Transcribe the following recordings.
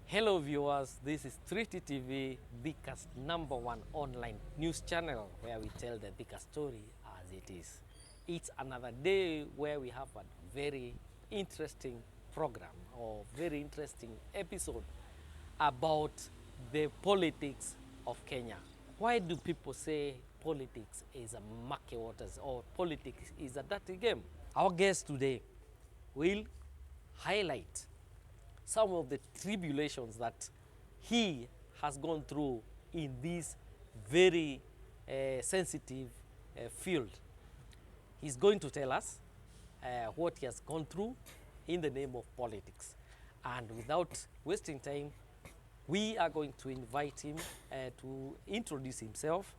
Hello viewers, this is 3T TV, Thika's #1 online news channel where we tell the Thika story as it is. It's another day where we have a very interesting program or very interesting episode about the politics of Kenya. Why do people say politics is a murky waters or politics is a dirty game? Our guest today will highlight some of the tribulations that he has gone through in this very sensitive field. He's going to tell us what he has gone through in the name of politics. And without wasting time, we are going to invite him to introduce himself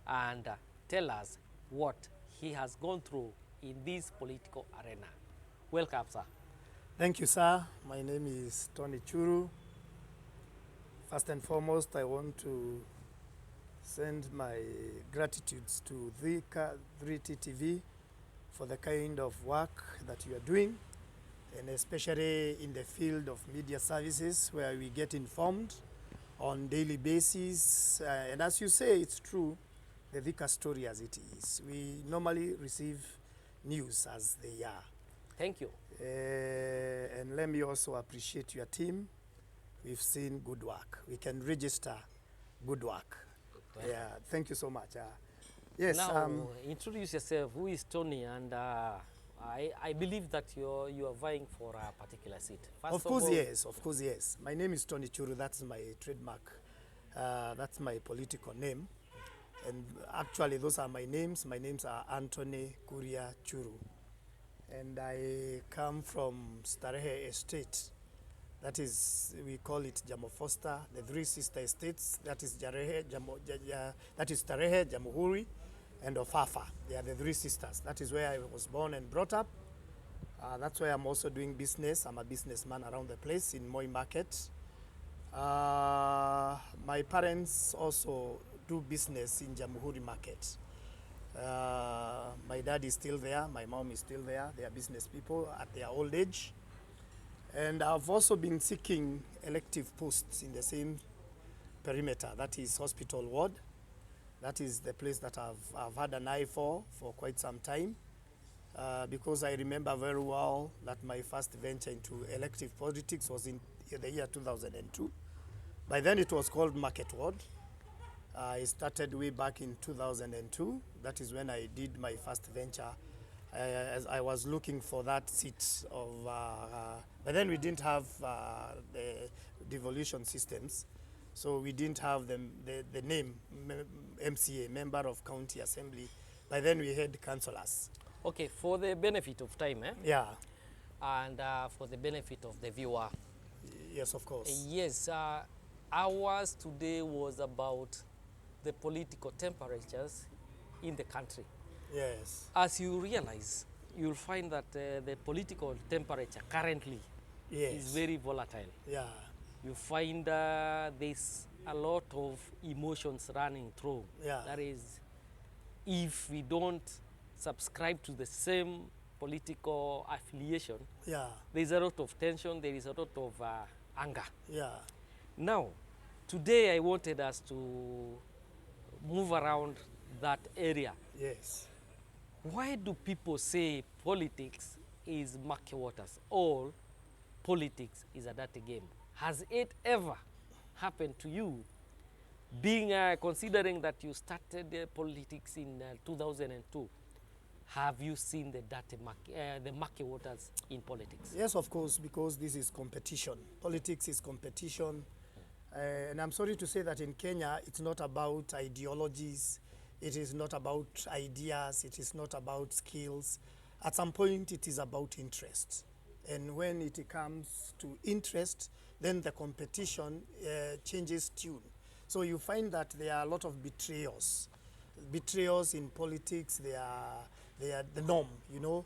and tell us what he has gone through in this political arena. Welcome, sir. Thank you, sir. My name is Tony Churu. First and foremost, I want to send my gratitudes to Thika 3T TV for the kind of work that you are doing, and especially in the field of media services where we get informed on daily basis. And as you say, it's true, the Thika story as it is. We normally receive news as they are. Thank you. And let me also appreciate your team. We've seen good work. We can register good work. Yeah, thank you so much. Yes. Now, introduce yourself. Who is Tony? And I believe that you are vying for a particular seat. First of course, yes. Of course, yes. My name is Tony Churu. That's my trademark. That's my political name. And actually, those are my names. My names are Anthony Kuria Churu. And I come from Starehe Estate. That is, we call it Jamo Foster, the three sister estates. That is Starehe, Jamhuri, and Ofafa. They are the three sisters. That is where I was born and brought up. That's why I'm also doing business. I'm a businessman around the place in Moi Market. My parents also do business in Jamhuri Market. My dad is still there, my mom is still there. They are business people at their old age. And I've also been seeking elective posts in the same perimeter. That is hospital ward. That is the place that I've had an eye for quite some time. Because I remember very well that my first venture into elective politics was in the year 2002. By then it was called Market Ward. I started way back in 2002. That is when I did my first venture. As I was looking for that seat of, but then we didn't have the devolution systems, so we didn't have the name MCA, Member of County Assembly. By then we had councillors. Okay, for the benefit of time, Yeah. And for the benefit of the viewer. Yes, of course. Yes, ours today was about the political temperatures in the country. Yes. As you realize, you'll find that the political temperature currently is very volatile. Yeah. You find there's a lot of emotions running through. Yeah. That is, if we don't subscribe to the same political affiliation, Yeah. there's a lot of tension, there is a lot of anger. Yeah. Now, today I wanted us to move around that area. Yes. Why do people say politics is murky waters or politics is a dirty game? Has it ever happened to you, being considering that you started politics in 2002? Have you seen the murky waters in politics? Yes, of course, because this is competition. Politics is competition. And I'm sorry to say that in Kenya, it's not about ideologies. It is not about ideas. It is not about skills. At some point, it is about interest. And when it comes to interest, then the competition changes tune. So you find that there are a lot of betrayals. Betrayals in politics, they are the norm, you know.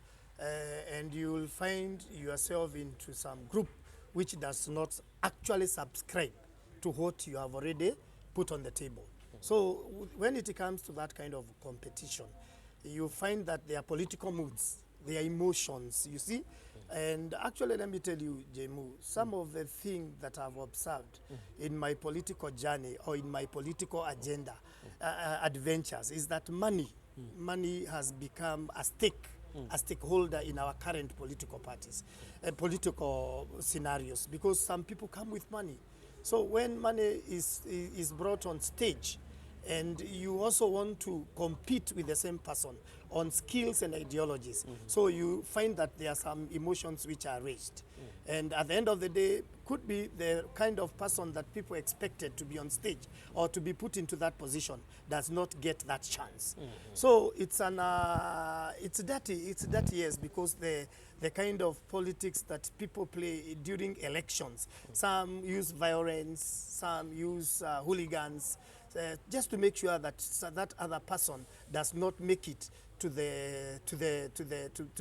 And you will find yourself into some group which does not actually subscribe to what you have already put on the table. So when it comes to that kind of competition, you find that their political moods, their emotions, you see, And actually, let me tell you, Jemu, some of the things that I've observed in my political journey or in my political agenda, adventures, is that money has become a stakeholder in our current political parties, political scenarios, because some people come with money. So when money is brought on stage, and you also want to compete with the same person on skills and ideologies. So you find that there are some emotions which are raised. And at the end of the day, could be the kind of person that people expected to be on stage or to be put into that position does not get that chance. So it's dirty, yes, because the kind of politics that people play during elections, some use violence, some use hooligans, just to make sure that that other person does not make it to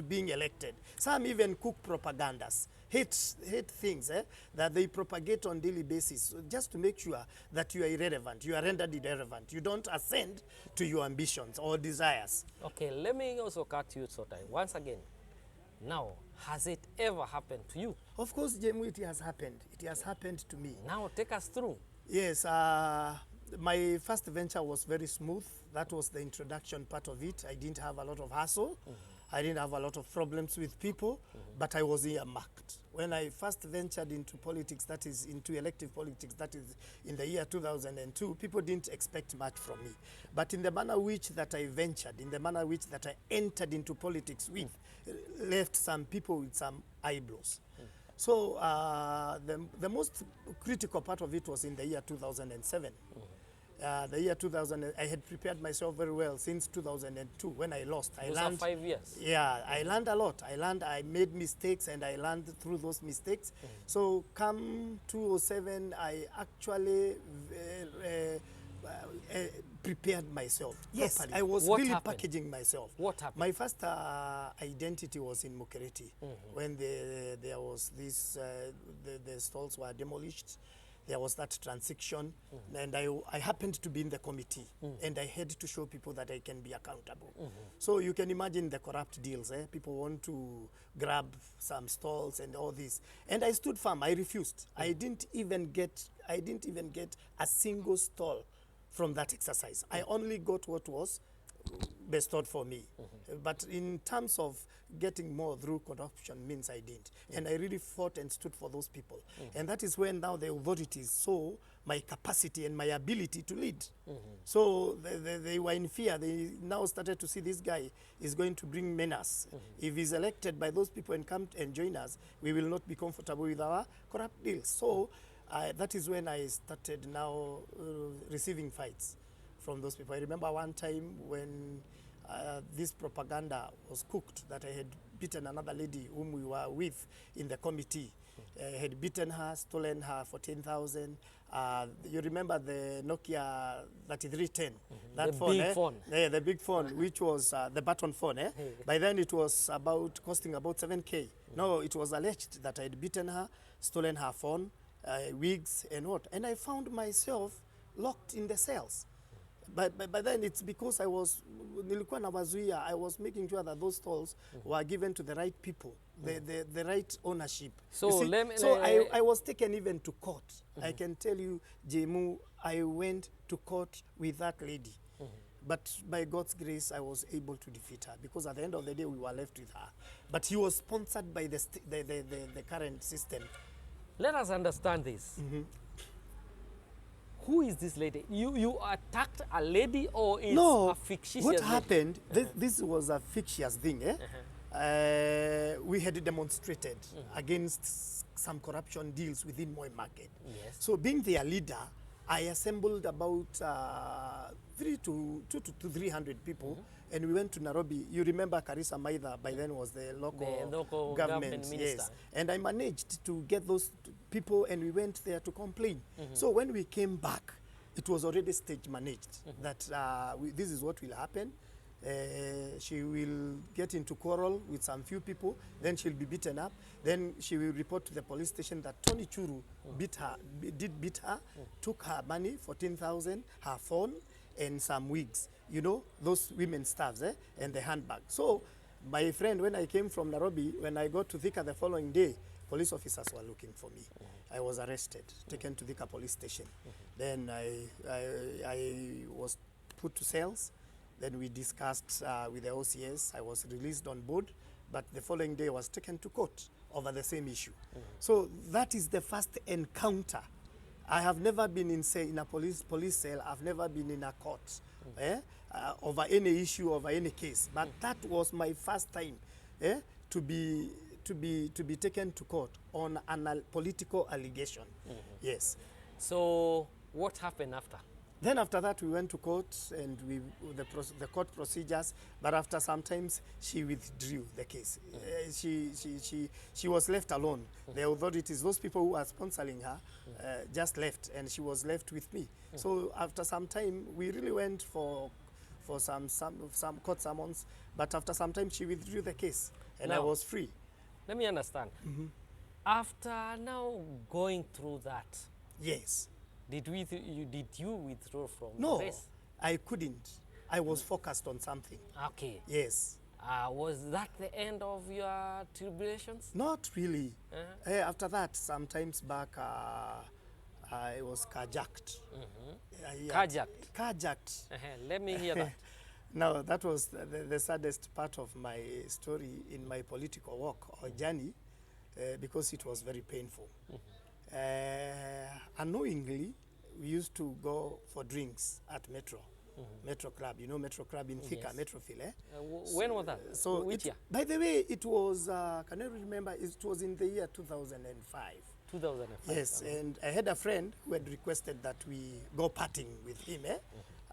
being elected. Some even cook propagandas, hate things that they propagate on daily basis, just to make sure that you are irrelevant, you are rendered irrelevant, you don't ascend to your ambitions or desires. Okay, let me also cut you short once again. Now, has it ever happened to you? Of course, Jemu, it has happened. It has happened to me. Now, take us through. Yes, my first venture was very smooth. That was the introduction part of it. I didn't have a lot of hassle. I didn't have a lot of problems with people, but I was earmarked. When I first ventured into politics, that is into elective politics, that is in the year 2002, people didn't expect much from me. But in the manner which that I ventured, in the manner which that I entered into politics with, left some people with some eyebrows. So the most critical part of it was in the year 2007. The year 2000, I had prepared myself very well since 2002 when I lost. I learned 5 years. Yeah, I learned a lot. I made mistakes and I learned through those mistakes. So come 2007, I actually prepared myself. Yes, properly. I was What really happened? packaging myself. What happened? My first identity was in Mukereti when there was this, the stalls were demolished. There was that transition, and I happened to be in the committee, and I had to show people that I can be accountable. So you can imagine the corrupt deals. People want to grab some stalls and all this, and I stood firm. I refused. I didn't even get a single stall from that exercise. I only got what was bestowed for me. But in terms of getting more through corruption means I didn't. And I really fought and stood for those people. And that is when now the authorities saw my capacity and my ability to lead. So they were in fear. They now started to see this guy is going to bring menace. If he's elected by those people and come and join us, we will not be comfortable with our corrupt deals. So that is when I started now receiving fights from those people. I remember one time when this propaganda was cooked that I had beaten another lady whom we were with in the committee. Had beaten her, stolen her 14,000. You remember the Nokia 3310? That the phone, big phone. Yeah, the big phone, which was the button phone. By then it was costing about 7K. No, it was alleged that I had beaten her, stolen her phone, wigs and what. And I found myself locked in the cells. But then it's because I was making sure that those stalls were given to the right people, the right ownership. So, I was taken even to court. I can tell you, Jemu, I went to court with that lady. But by God's grace, I was able to defeat her, because at the end of the day, we were left with her. But he was sponsored by the current system. Let us understand this. Who is this lady? You attacked a lady, or is a fictitious what lady? happened, this was a fictitious thing. We had demonstrated against some corruption deals within Moi Market. Yes. So being their leader, I assembled about 200 to 300 people, and we went to Nairobi. You remember Karisa Maitha by then was the local government minister. Yes. And I managed to get those people, and we went there to complain. So when we came back, it was already stage managed that this is what will happen. She will get into quarrel with some few people, then she'll be beaten up. Then she will report to the police station that Tony Churu did beat her, took her money, 14,000, her phone, and some wigs. You know, those women staffs, and the handbag. So My friend, when I came from Nairobi, when I got to Thika the following day, police officers were looking for me. I was arrested, taken to Thika police station. Then I was put to cells. Then we discussed with the OCS. I was released on board, but the following day I was taken to court over the same issue. So that is the first encounter. I have never been in, say, in a police cell. I've never been in a court over any issue, over any case. But that was my first time to be taken to court on a political allegation. Yes. So what happened after? Then after that, we went to court and the court procedures. But after some times, she withdrew the case. She was left alone. The authorities, those people who are sponsoring her, just left, and she was left with me. So after some time, we really went for some court summons. But after some time, she withdrew the case, and I was free. Let me understand. After now going through that, yes. Did you withdraw from No, the race? I couldn't. I was focused on something. Okay. Yes. Was that the end of your tribulations? Not really. After that, sometimes back, I was carjacked. Carjacked? Carjacked. Let me hear that. Now, that was the saddest part of my story in my political walk or journey because it was very painful. Unknowingly, we used to go for drinks at Metro. Metro Club, you know Metro Club in Thika, Yes. Metrophil, When was that? So which year? By the way, it was, can I remember, it was in the year 2005. 2005. Yes, and I had a friend who had requested that we go partying with him,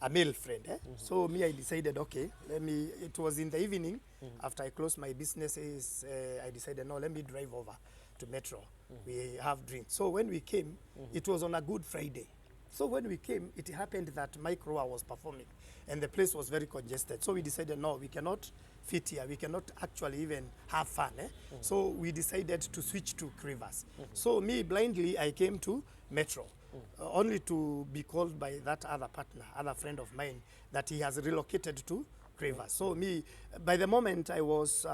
a male friend. So me, I decided, okay, it was in the evening, after I closed my businesses, I decided, no, let me drive over to Metro. We have drinks. So when we came, it was on a Good Friday. So when we came, it happened that Mike Roa was performing, and the place was very congested. So we decided, no, we cannot fit here. We cannot actually even have fun. So we decided to switch to Crivers. So me, blindly, I came to Metro, only to be called by that other partner, other friend of mine, that he has relocated to Crivers. So me, by the moment I was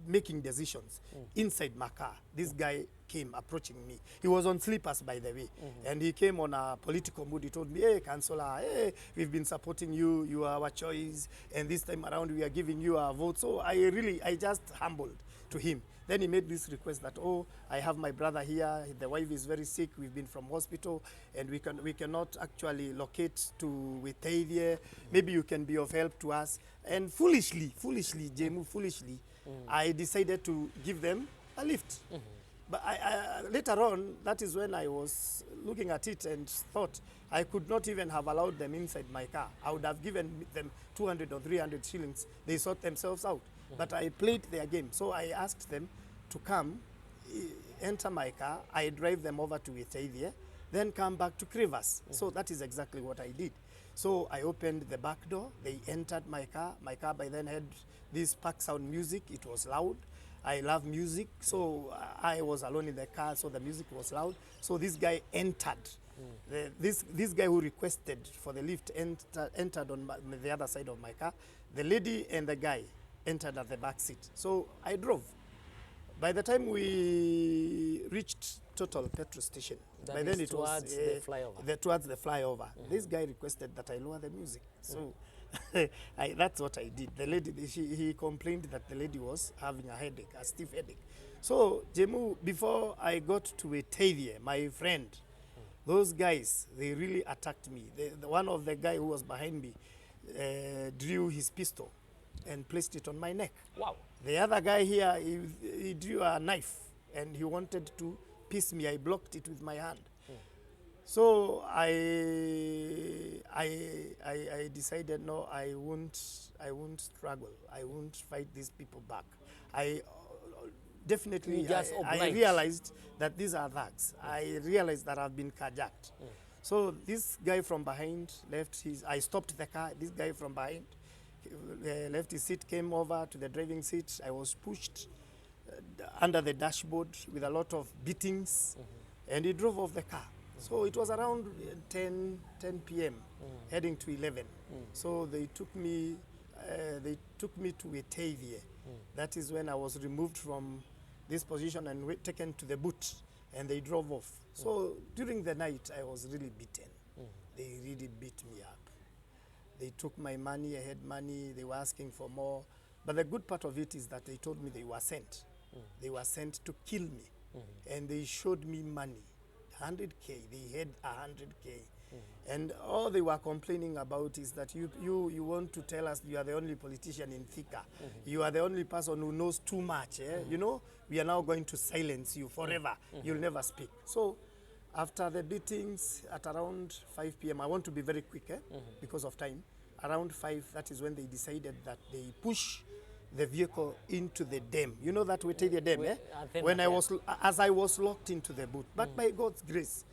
making decisions inside my car, this guy came approaching me. He was on sleepers, by the way, and he came on a political mood. He told me, hey, Councillor, hey, we've been supporting you, you are our choice, and this time around we are giving you our vote. So I just humbled to him. Then he made this request that, oh, I have my brother here, the wife is very sick, we've been from hospital, and we cannot actually locate to Wetaithie. Maybe you can be of help to us. And foolishly, Jemu, I decided to give them a lift. But later on, that is when I was looking at it and thought I could not even have allowed them inside my car. I would have given them 200 or 300 shillings. They sort themselves out. But I played their game. So I asked them to come, enter my car. I drive them over to Wetaithie, then come back to Crivers. So that is exactly what I did. So I opened the back door. They entered my car. My car by then had this pack sound music. It was loud. I love music, so I was alone in the car, so the music was loud. So this guy entered. This guy who requested for the lift entered on the other side of my car. The lady and the guy entered at the back seat. So I drove. By the time we reached Total petrol station, by then it was the flyover. towards the flyover. This guy requested that I lower the music. So that's what I did. The lady, he complained that the lady was having a headache, a stiff headache. So, Jemu, before I got to Wetaithie, my friend, those guys, they really attacked me. One of the guy who was behind me drew his pistol and placed it on my neck. Wow. The other guy here, he drew a knife and he wanted to pierce me. I blocked it with my hand. So I decided, no, I won't struggle. I won't fight these people back. I definitely, I realized that these are thugs. I realized that I've been carjacked. So this guy from behind left I stopped the car. This guy from behind left his seat, came over to the driving seat. I was pushed under the dashboard with a lot of beatings, and he drove off the car. So it was around 10 p.m., heading to 11. So they took me they took me to Etavie. That is when I was removed from this position and taken to the boot, and they drove off. So during the night, I was really beaten. They really beat me up. They took my money, I had money, they were asking for more. But the good part of it is that they told me they were sent. They were sent to kill me. And they showed me money, 100K, they had 100K. And all they were complaining about is that you want to tell us you are the only politician in Thika. You are the only person who knows too much. You know, we are now going to silence you forever. You'll never speak. So after the beatings at around 5 p.m., I want to be very quick because of time. Around 5, that is when they decided that they push the vehicle into the dam. You know that Wetavia dam, when as I was locked into the boot. But by God's grace,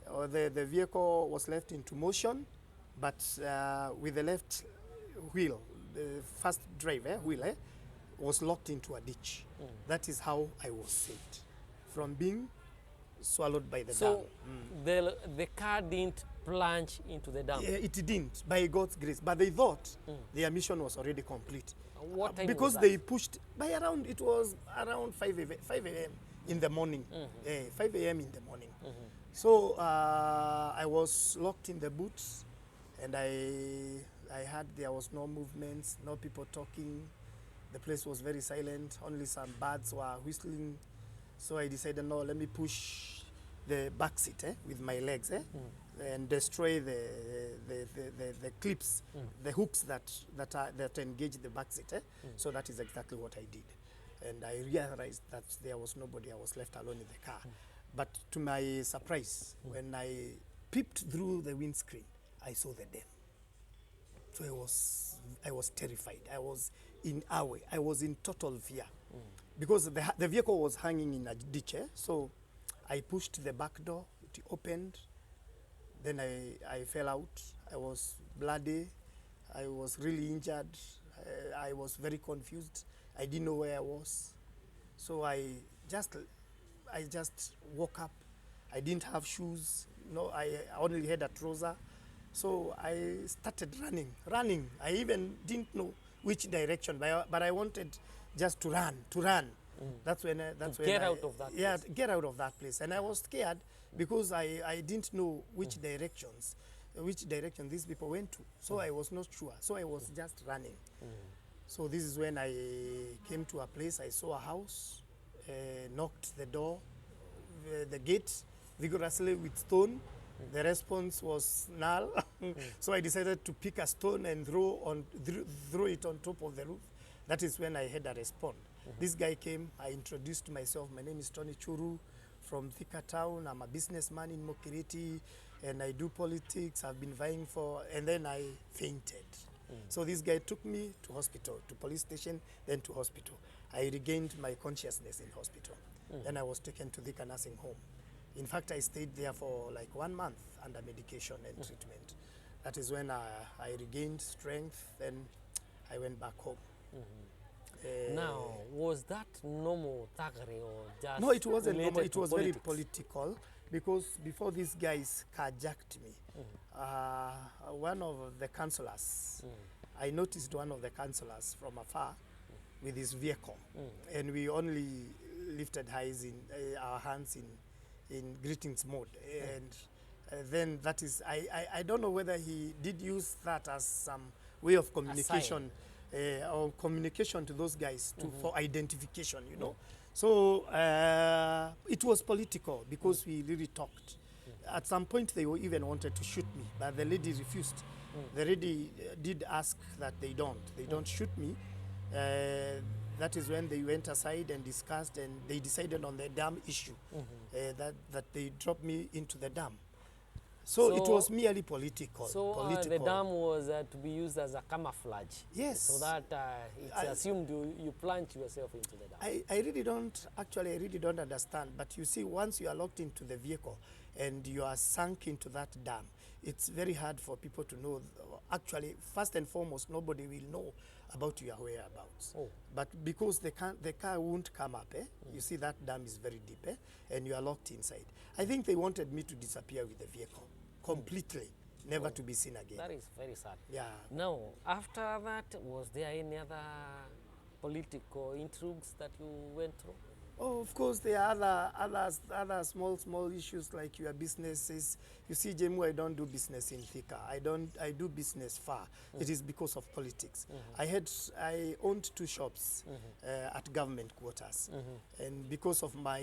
the vehicle was left into motion, but with the left wheel, the first drive wheel was locked into a ditch. That is how I was saved from being swallowed by the dam. So the car didn't plunge into the dam? Yeah, it didn't, by God's grace. But they thought their mission was already complete. What time because was they pushed by around, it was around 5 a.m. in the morning. 5 a.m. in the morning. So I was locked in the boots, and I heard there was no movements, no people talking. The place was very silent. Only some birds were whistling. So I decided, no, let me push the back seat with my legs and destroy the clips, the hooks that engage the back seat. So that is exactly what I did. And I realized that there was nobody. I was left alone in the car. But to my surprise, when I peeped through the windscreen, I saw the dam. So I was terrified. I was in awe. I was in total fear. Because the vehicle was hanging in a ditch. So I pushed the back door, it opened. Then I fell out. I was bloody. I was really injured. I was very confused. I didn't know where I was. So I just woke up. I didn't have shoes. No, I only had a trouser. So I started running. I even didn't know which direction, but I wanted just to run. That's when get out of that place. Yeah, get out of that place. And I was scared because I didn't know which direction these people went to. So I was not sure. So I was just running. So this is when I came to a place. I saw a house, knocked the door, the gate vigorously with stone. The response was null. So I decided to pick a stone and throw it on top of the roof. That is when I had a response. This guy came, I introduced myself. My name is Tony Churu from Thika Town. I'm a businessman in Mokiriti, and I do politics. I've been vying for, and then I fainted. So this guy took me to hospital, to police station, then to hospital. I regained my consciousness in hospital. Then I was taken to Thika nursing home. In fact, I stayed there for like 1 month under medication and treatment. That is when I regained strength, then I went back home. Now, was that normal thuggery or just... No, it wasn't normal. related It to was politics? very political, because before these guys carjacked me, one of the councillors, I noticed one of the councillors from afar with his vehicle, and we only lifted our hands in greetings mode. And then that is, I don't know whether he did use that as some way of communication, or communication to those guys for identification, you know. So it was political because we really talked. At some point they even wanted to shoot me, but the lady refused. The lady did ask that they don't shoot me. That is when they went aside and discussed, and they decided on the dam issue, that they dropped me into the dam. So it was merely political. So the dam was to be used as a camouflage. Yes. So that it's assumed you plunged yourself into the dam. I really don't understand. But you see, once you are locked into the vehicle and you are sunk into that dam, it's very hard for people to know. Actually, first and foremost, nobody will know about your whereabouts. But because the car won't come up, you see that dam is very deep, and you are locked inside. I think they wanted me to disappear with the vehicle completely, never to be seen again. That is very sad. Yeah. Now, after that, was there any other political intrigues that you went through? Oh, of course, there are other small issues like your businesses. You see, Jemu, I don't do business in Thika. I do business far. It is because of politics. I owned 2 shops at government quarters, and because of my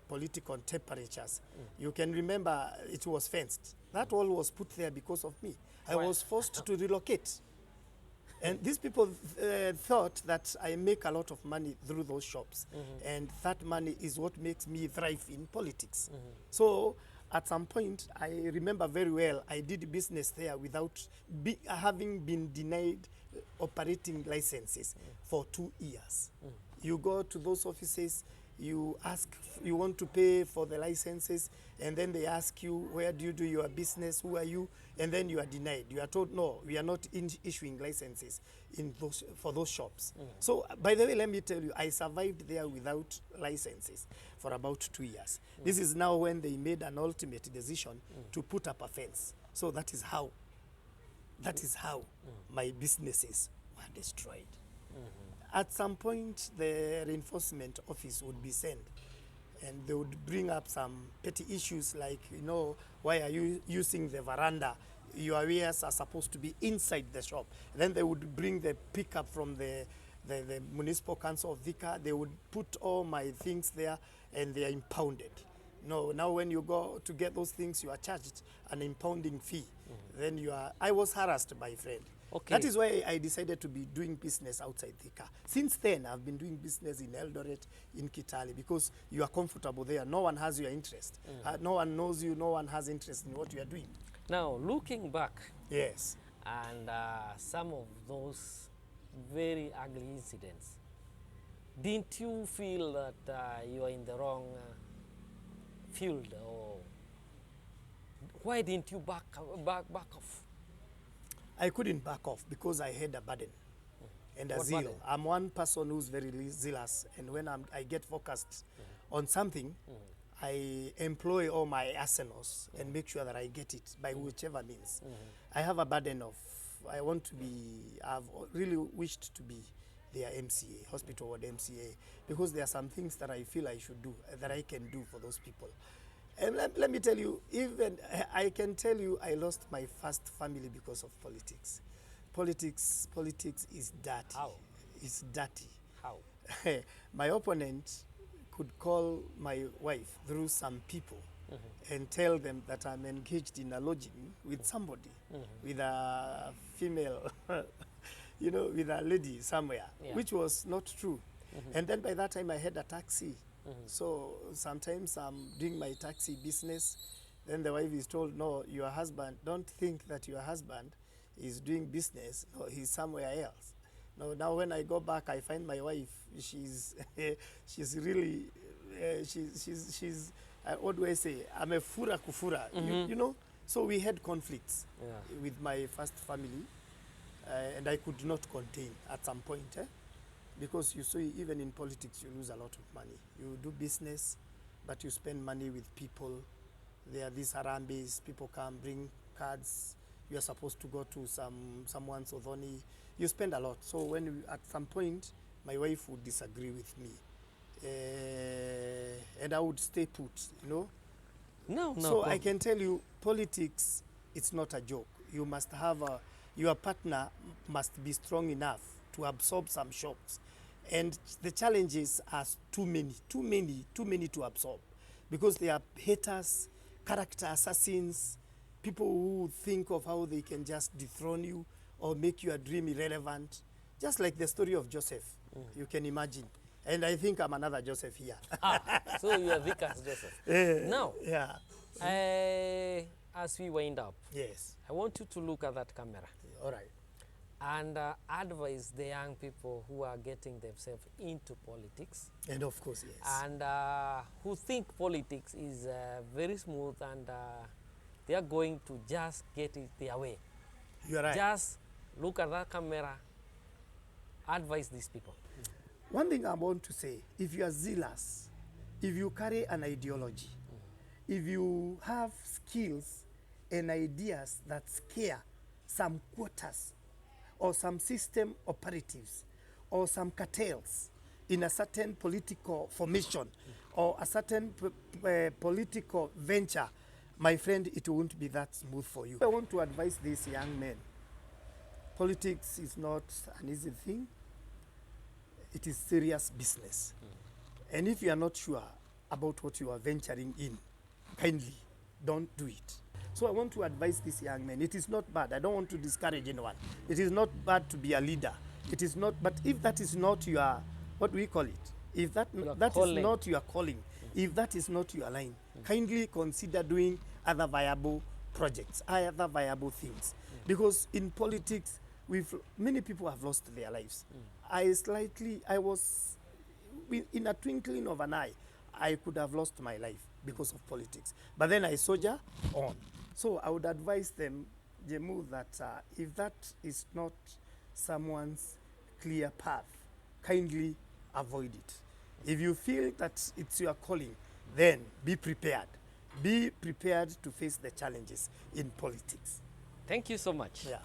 political temperatures, you can remember it was fenced. That all was put there because of me. I was forced to relocate. And these people thought that I make a lot of money through those shops. And that money is what makes me thrive in politics. So at some point, I remember very well, I did business there without having been denied operating licenses for 2 years. You go to those offices, you ask, you want to pay for the licenses, and then they ask you, where do you do your business, who are you? And then you are denied. You are told, no, we are not issuing licenses for those shops. So, by the way, let me tell you, I survived there without licenses for about 2 years. This is now when they made an ultimate decision to put up a fence. So that is how my businesses were destroyed. At some point, the reinforcement office would be sent, and they would bring up some petty issues like, why are you using the veranda? Your wares are supposed to be inside the shop. Then they would bring the pickup from the municipal council of Thika. They would put all my things there, and they are impounded. No, now when you go to get those things, you are charged an impounding fee. Then I was harassed, my friend. Okay. That is why I decided to be doing business outside Thika. Since then, I've been doing business in Eldoret, in Kitale, because you are comfortable there. No one has your interest. No one knows you. No one has interest in what you are doing. Now, looking back, yes, and some of those very ugly incidents, didn't you feel that you are in the wrong field, or why didn't you back off? I couldn't back off because I had a burden and a What zeal. burden? I'm one person who's very zealous, and when I get focused on something, I employ all my arsenals and make sure that I get it by whichever means. I have a burden of, I've really wished to be their MCA, hospital ward MCA, because there are some things that I feel I should do, that I can do for those people. And let me tell you, even I can tell you I lost my first family because of politics. Politics is dirty. How? It's dirty. How? My opponent could call my wife through some people and tell them that I'm engaged in a lodging with somebody, with a female, with a lady somewhere, which was not true. And then by that time I had a taxi. So sometimes I'm doing my taxi business. Then the wife is told, no, your husband, don't think that your husband is doing business. No, he's somewhere else. No, now when I go back, I find my wife, she's really, she's what do I say? I'm a fura kufura, you know? So we had conflicts with my first family, and I could not contain at some point. Because you see, even in politics, you lose a lot of money. You do business, but you spend money with people. There are these harambes, people come, bring cards. You are supposed to go to someone's Odhoni. You spend a lot. So at some point, my wife would disagree with me. And I would stay put, No. So I can tell you, politics, it's not a joke. You must have your partner must be strong enough to absorb some shocks. And the challenges are too many to absorb, because they are haters, character assassins, people who think of how they can just dethrone you or make your dream irrelevant. Just like the story of Joseph, you can imagine. And I think I'm another Joseph here. So you are Vikas Joseph. Now, as we wind up, yes, I want you to look at that camera. All right. And advise the young people who are getting themselves into politics. And of course, yes. And who think politics is very smooth and they are going to just get it their way. You are right. Just look at that camera, advise these people. One thing I want to say, if you are zealous, if you carry an ideology, if you have skills and ideas that scare some quarters or some system operatives or some cartels in a certain political formation or a certain political venture, my friend, it won't be that smooth for you. I want to advise these young men. Politics is not an easy thing. It is serious business. And if you are not sure about what you are venturing in, kindly don't do it. So I want to advise these young men. It is not bad. I don't want to discourage anyone. It is not bad to be a leader. It is not, but if that is not your, what do we call it? If that is not your calling, if that is not your line, kindly consider doing other viable projects, other viable things. Because in politics, many people have lost their lives. I was, in a twinkling of an eye, I could have lost my life because of politics. But then I soldier on. So I would advise them, Jemu, that if that is not someone's clear path, kindly avoid it. If you feel that it's your calling, then be prepared. Be prepared to face the challenges in politics. Thank you so much. Yeah.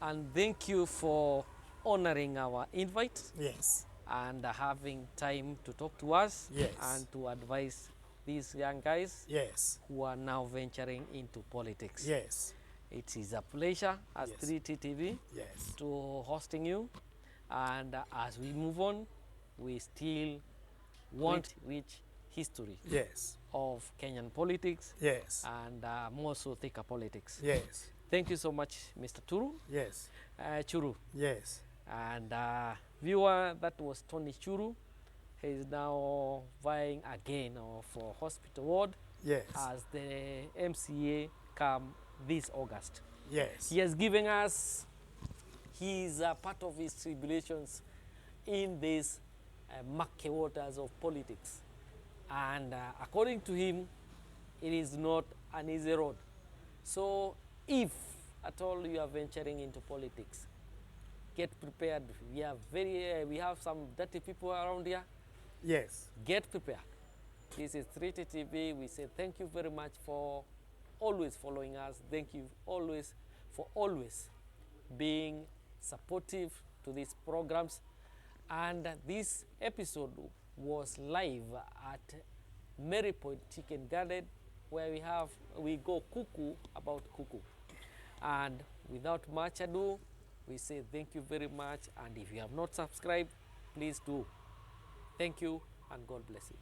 And thank you for honoring our invite. Yes. And having time to talk to us. Yes. And to advise these young guys. Yes. Who are now venturing into politics. Yes. It is a pleasure as 3T TV yes. to hosting you. And as we move on, we still want to reach history yes. of Kenyan politics. Yes. And more so Thika politics. Yes. Thank you so much, Mr. Turu. Yes. Churu. Yes. And viewer, that was Tony Churu. He is now vying again for hospital ward. Yes. As the MCA come this August. Yes. He has given us his part of his tribulations in these murky waters of politics. And according to him, it is not an easy road. So if at all you are venturing into politics, get prepared. We have some dirty people around here. Yes. Get prepared. This is 3T TV. We say thank you very much for always following us. Thank you for always being supportive to these programs. And this episode was live at Mary Point Chicken Garden, where we go cuckoo about cuckoo. And without much ado, we say thank you very much. And if you have not subscribed, please do. Thank you and God bless you.